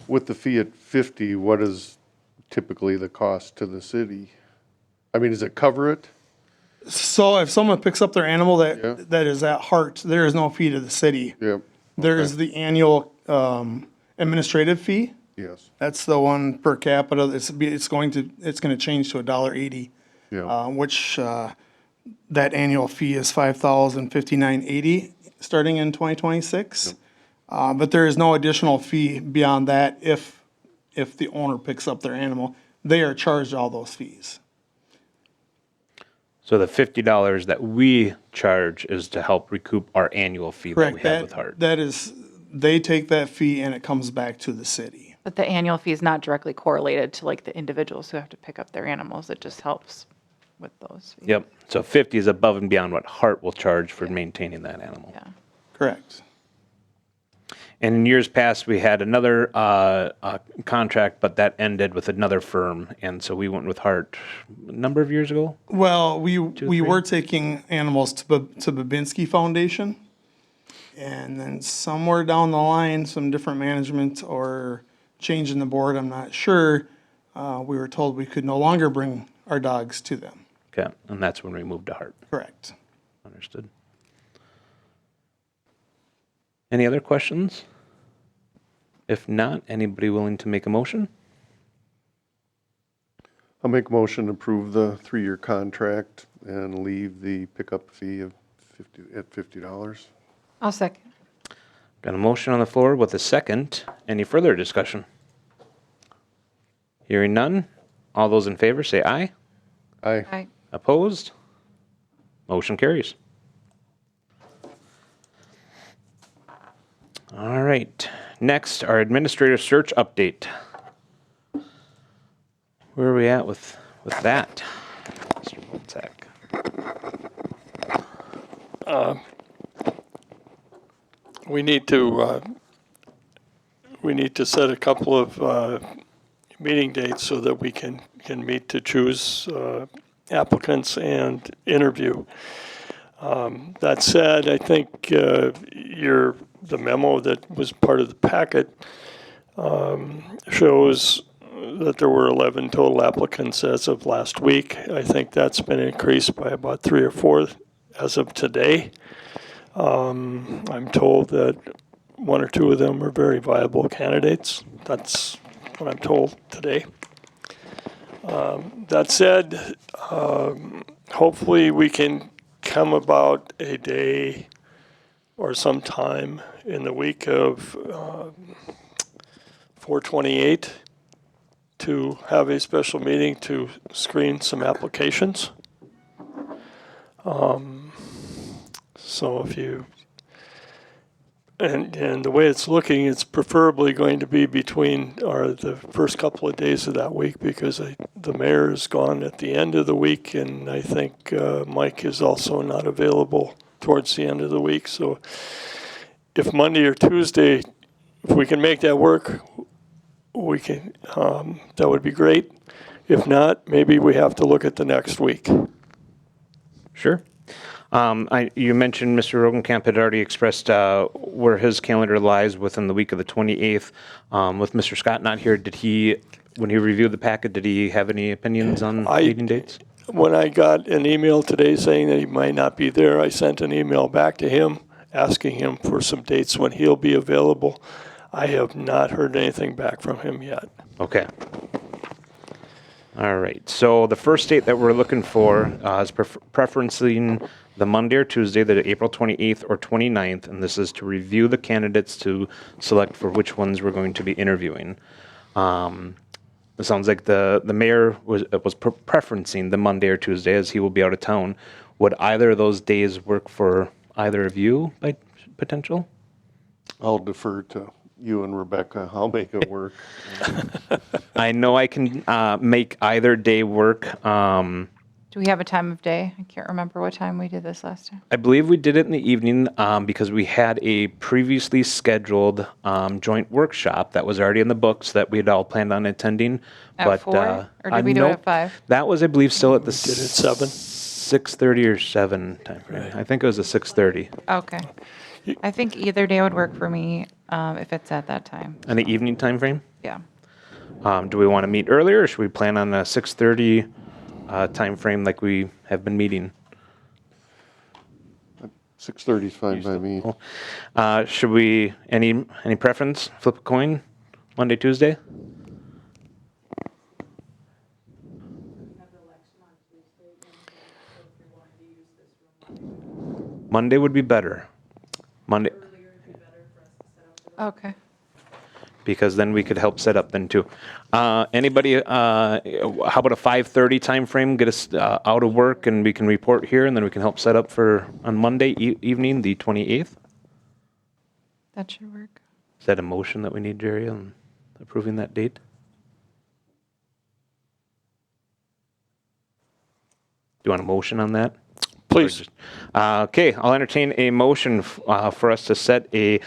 With the fee at 50, what is typically the cost to the city? I mean, does it cover it? So if someone picks up their animal Yeah. that is at Hart, there is no fee to the city. Yep, There is the annual administrative fee. yes, That's the one per capita. It's going to change to $1.80, yeah, which that annual fee is $5,059.80 starting in 2026. But there is no additional fee beyond that if the owner picks up their animal. They are charged all those fees. So the $50 that we charge is to help recoup our annual fee that we Correct. have with Hart. That is, they take that fee and it comes back to the city. But the annual fee is not directly correlated to like the individuals who have to pick up their animals. It just helps with those fees. Yep. So 50 is above and beyond what Hart will charge for maintaining that animal. Yeah. Correct. And in years past, we had another contract, but that ended with another firm, and so we went with Hart a number of years ago. Well, we three? were taking animals to Babinski Foundation, and then somewhere down the line, some different management or change in the board, I'm not sure, we were told we could no longer bring our dogs to them. Okay, and that's when we moved to Hart. Correct. Understood. Any other questions? If not, anybody willing to make a motion? I'll make a motion to approve the 3-year contract and leave the pickup fee of $50. I'll second. Got a motion on the floor with a second. Any further discussion? Hearing none. All those in favor say aye. Aye. Opposed? Motion carries. All right. Next, our administrative search update. Where are we at with that, Mr. Volczak? We need to set a couple of meeting dates so that we can meet to choose applicants and interview. That said, I think the memo that was part of the packet shows that there were 11 total applicants as of last week. I think that's been increased by about 3 or 4 as of today. I'm told that 1 or 2 of them are very viable candidates. That's what I'm told today. That said, hopefully we can come about a day or some time in the week of 4/28 to have a special meeting to screen some applications. So if you, and the way it's looking, it's preferably going to be between the first couple of days of that week, because the mayor is gone at the end of the week, and I think Mike is also not available towards the end of the week. So if Monday or Tuesday, if we can make that work, we can, that would be great. If not, maybe we have to look at the next week. Sure. You mentioned Mr. Rogenkamp had already expressed where his calendar lies within the week of the 28th. With Mr. Scott not here, when he reviewed the packet, did he have any opinions on meeting dates? When I got an email today saying that he might not be there, I sent an email back to him asking him for some dates when he'll be available. I have not heard anything back from him yet. Okay. All right. So the first date that we're looking for is preferencing the Monday or Tuesday, the April 28th or 29th, and this is to review the candidates to select for which ones we're going to be interviewing. It sounds like the mayor was preferencing the Monday or Tuesday, as he will be out of town. Would either of those days work for either of you by potential? I'll defer to you and Rebecca. I'll make it work. I know I can make either day work. Do we have a time of day? I can't remember what time we did this last time. I believe we did it in the evening because we had a previously scheduled joint workshop that was already in the books that we had all planned on attending. At 4? Or did we do it at 5? That was, I believe, still at the Did it 7? 6:30 or 7 time frame. Right. I think it was a 6:30. Okay. I think either day would work for me if it's at that time. In the evening time frame? Yeah. Do we want to meet earlier, or should we plan on a 6:30 time frame like we have been meeting? 6:30 is fine by me. Should we, any preference, flip a coin, Monday, Tuesday? Monday would be better. Monday, Okay. because then we could help set up then too. Anybody, how about a 5:30 time frame? Get us out of work and we can report here, and then we can help set up for on Monday evening, the 28th. That should work. Is that a motion that we need, Jerry, on approving that date? Do you want a motion on that? Please. Okay, I'll entertain a motion for us to set a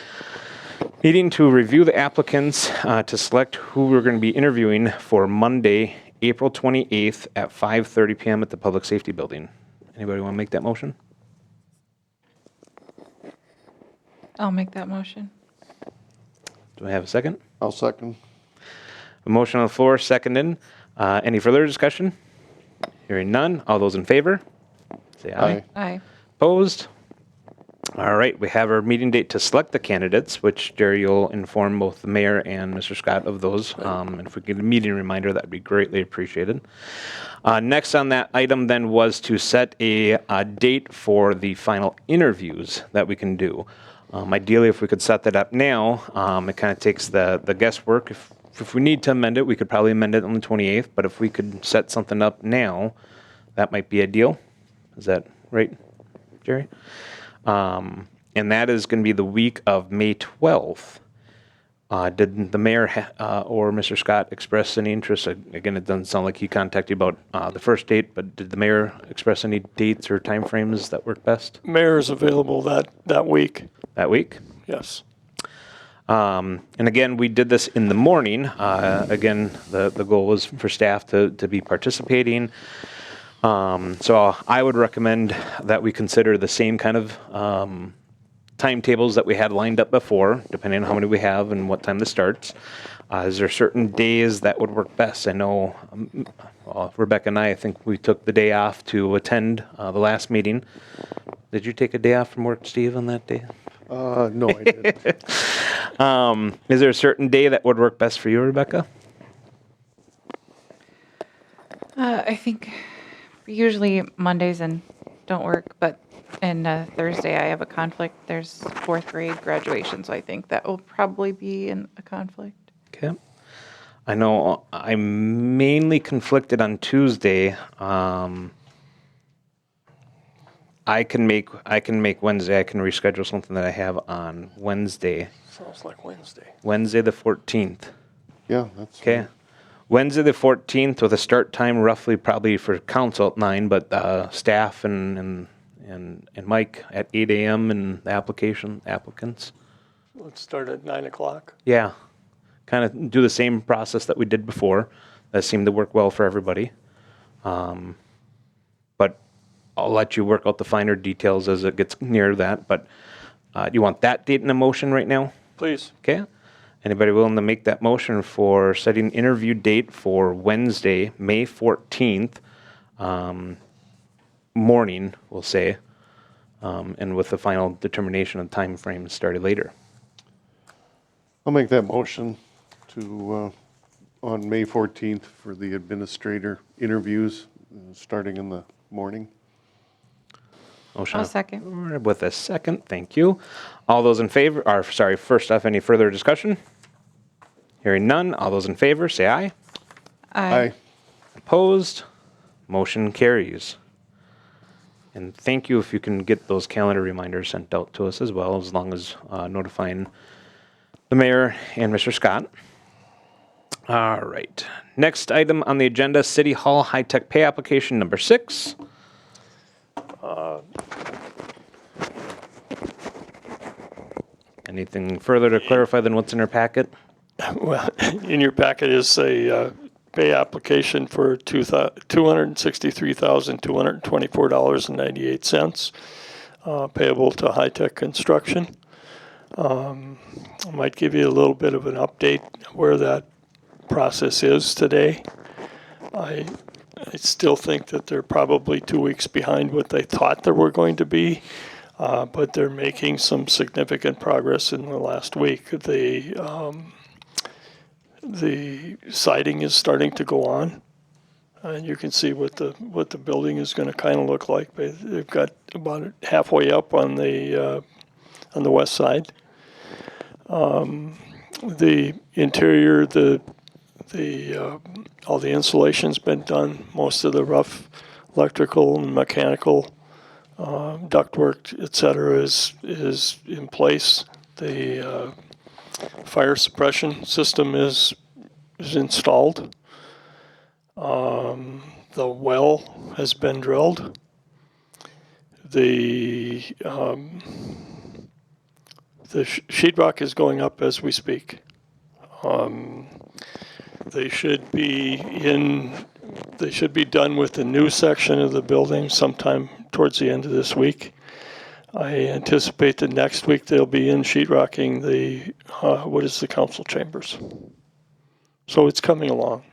meeting to review the applicants to select who we're going to be interviewing for Monday, April 28th at 5:30 p.m. at the Public Safety Building. Anybody want to make that motion? I'll make that motion. Do I have a second? I'll second. A motion on the floor, seconded. Any further discussion? Hearing none. All those in favor? Say aye. Aye. Aye. Opposed? All right, we have our meeting date to select the candidates, which Jerry will inform both the mayor and Mr. Scott of those. And if we get a meeting reminder, that'd be greatly appreciated. Next on that item then was to set a date for the final interviews that we can do. Ideally, if we could set that up now, it kind of takes the guesswork. If we need to amend it, we could probably amend it on the 28th, but if we could set something up now, that might be ideal. Is that right, Jerry? and that is going to be the week of May 12th. Did the mayor or Mr. Scott express any interest? Again, it doesn't sound like he contacted you about the first date, but did the mayor express any dates or timeframes that work best Mayor is available that week, that week? yes. And again, we did this in the morning. Again, the goal was for staff to be participating. So I would recommend that we consider the same kind of timetables that we had lined up before, depending on how many we have and what time this starts. Is there certain days that would work best? I know Rebecca and I think we took the day off to attend the last meeting. Did you take a day off from work, Steve, on that day? No, I didn't. Is there a certain day that would work best for you, Rebecca? I think usually Mondays and don't work, but and Thursday I have a conflict. There's fourth grade graduation, so I think that will probably be a conflict. Okay. I know I'm mainly conflicted on Tuesday. I can make Wednesday. I can reschedule something that I have on Wednesday. Sounds like Wednesday. Wednesday the 14th. Yeah, that's. Okay. Wednesday the 14th with a start time roughly probably for council at 9, but staff and Mike at 8 a.m. and the applicants. Let's start at 9 o'clock. Yeah. Kind of do the same process that we did before. That seemed to work well for everybody. But I'll let you work out the finer details as it gets near that. But you want that date in a motion right now? Please. Okay. Anybody willing to make that motion for setting interview date for Wednesday, May 14th, morning, we'll say, and with the final determination of time frame started later? I'll make that motion to, on May 14th for the administrator interviews, starting in the morning. Motion I'll second. with a second. Thank you. All those in favor, or sorry, first off, any further discussion? Hearing none. All those in favor, say aye. Aye. Opposed? Motion carries. And thank you if you can get those calendar reminders sent out to us as well, as long as notifying the mayor and Mr. Scott. All right. Next item on the agenda, City Hall high-tech pay application number 6. Anything further to clarify than what's in our packet? Well, in your packet is a pay application for $263,224.98, payable to High Tech Construction. I might give you a little bit of an update where that process is today. I still think that they're probably 2 weeks behind what they thought they were going to be, but they're making some significant progress in the last week. The siding is starting to go on, and you can see what the building is going to kind of look like. They've got about halfway up on the west side. The interior, all the insulation's been done. Most of the rough electrical and mechanical ductwork, et cetera, is in place. The fire suppression system is installed. The well has been drilled. The sheetrock is going up as we speak. They should be done with the new section of the building sometime towards the end of this week. I anticipate that next week they'll be in sheetrocking the council chambers. So it's coming along.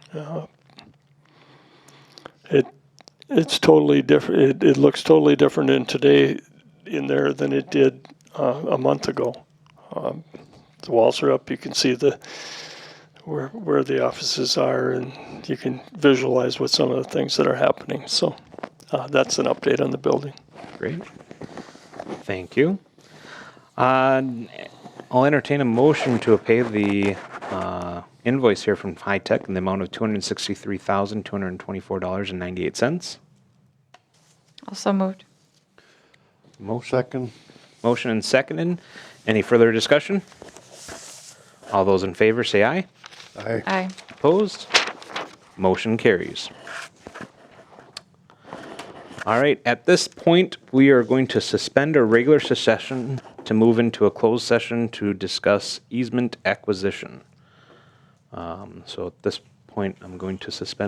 It's totally different. It looks totally different in there than it did a month ago. The walls are up. You can see where the offices are, and you can visualize what some of the things that are happening. So that's an update on the building. Great. Thank you. I'll entertain a motion to pay the invoice here from High Tech in the amount of $263,224.98. Also moved. Motion. Second. Motion and seconded. Any further discussion? All those in favor say aye. Aye. Opposed? Motion carries. All right, at this point, we are going to suspend our regular session to move into a closed session to discuss easement acquisition. So at this point, I'm going to suspend